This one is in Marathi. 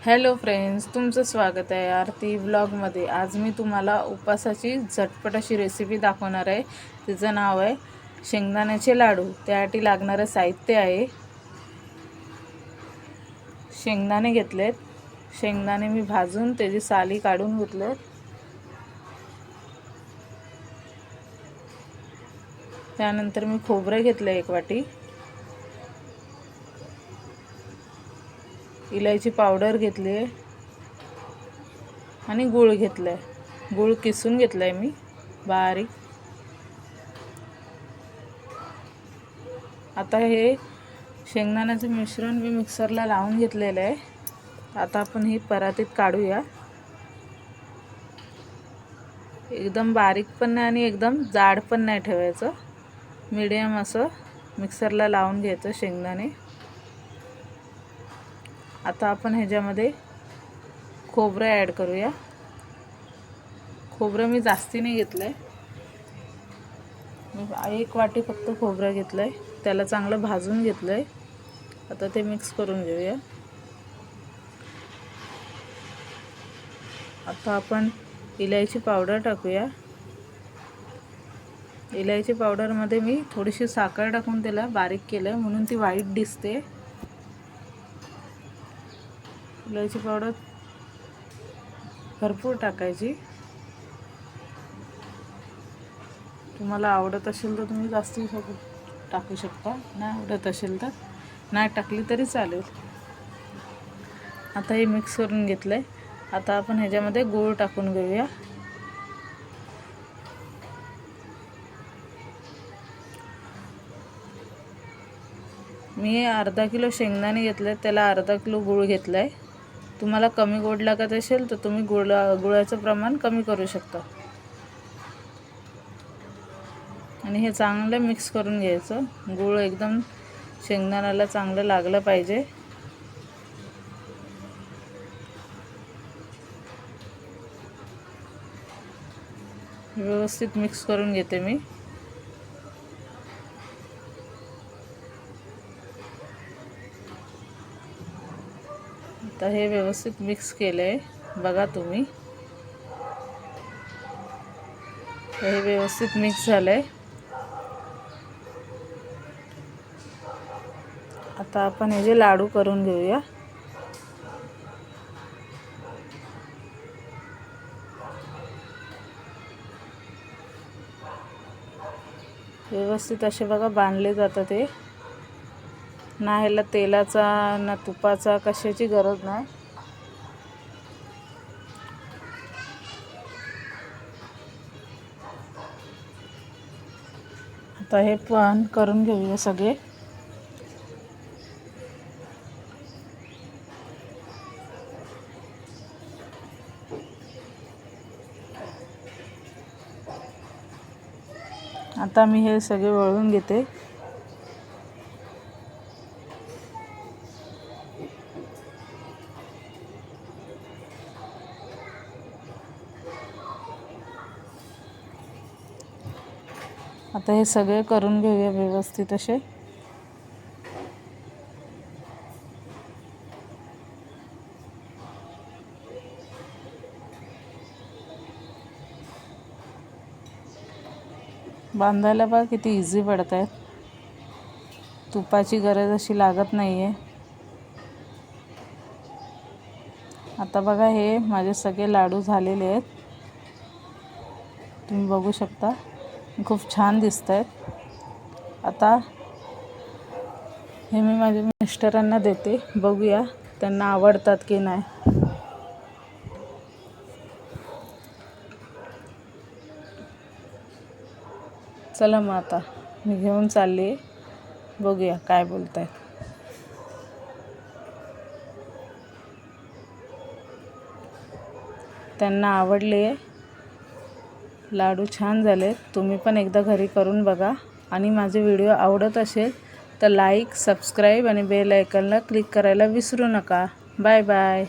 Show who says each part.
Speaker 1: हॅलो फ्रेंड्स, तुमचं स्वागत आहे आरती व्लॉगमध्ये। आज मी तुम्हाला उपासाची झटपट अशी रेसिपी दाखवणार आहे। तिचं नाव आहे शेंगदाण्याचे लाडू। त्यासाठी लागणारं साहित्य आहे शेंगदाणे घेतलेत। शेंगदाणे मी भाजून त्याची साली काढून घेतलेत। त्यानंतर मी खोबरं घेतलं 1 वाटी, इलायची पावडर घेतली आणि गूळ घेतलाय। गूळ किसून घेतलाय मी बारीक। आता हे शेंगदाण्याचं मिश्रण मी मिक्सरला लावून घेतलेलं आहे। आता आपण ही परातीत काढूया। एकदम बारीक पण नाही आणि एकदम जाड पण नाही ठेवायचं, मीडियम असं मिक्सरला लावून घ्यायचं शेंगदाणे। आता आपण ह्याच्यामध्ये खोबरं ॲड करूया। खोबरं मी जास्ती नाही घेतलंय, मी 1 वाटी फक्त खोबरं घेतलंय। त्याला चांगलं भाजून घेतलंय। आता ते मिक्स करून घेऊया। आता आपण इलायची पावडर टाकूया। इलायची पावडरमध्ये मी थोडीशी साखर टाकून त्याला बारीक केलं म्हणून ती व्हाईट दिसते। इलायची पावडर भरपूर टाकायची। तुम्हाला आवडत असेल तर तुम्ही जास्ती टाकू शकता, नाही आवडत असेल तर नाही टाकली तरी चालेल। आता हे मिक्स करून घेतलंय। आता आपण ह्याच्यामध्ये गूळ टाकून घेऊया। मी अर्धा किलो शेंगदाणे घेतले, त्याला अर्धा किलो गूळ घेतलाय। तुम्हाला कमी गोड लागत असेल तर तुम्ही गुळाचं प्रमाण कमी करू शकता। आणि हे चांगलं मिक्स करून घ्यायचं। गूळ एकदम शेंगदाण्याला चांगलं लागलं पाहिजे। व्यवस्थित मिक्स करून घेते मी। आता हे व्यवस्थित मिक्स केलंय, बघा तुम्ही। हे व्यवस्थित मिक्स झालंय। आता आपण हे जे लाडू करून घेऊया। व्यवस्थित असे बघा बांधले जातात ते, ना ह्याला तेलाचा ना तुपाचा कशाची गरज नाही। आता हे पण करून घेऊया सगळे। आता मी हे सगळे वळून घेते। आता हे सगळे करून घेऊया व्यवस्थित असे। बांधायला बघा किती इझी पडत आहेत, तुपाची गरज अशी लागत नाही आहे। आता बघा हे माझे सगळे लाडू झालेले आहेत, तुम्ही बघू शकता, खूप छान दिसत आहेत। आता हे मी माझ्या मिस्टरांना देते, बघूया त्यांना आवडतात की नाही। चला मग आता मी घेऊन चालली आहे, बघूया काय बोलतायत। त्यांना आवडले, लाडू छान झाले। तुम्ही पण एकदा घरी करून बघा आणि माझे व्हिडिओ आवडत असेल तर लाईक, सबस्क्राईब आणि बेल आयकॉनला क्लिक करायला विसरू नका। Bye bye.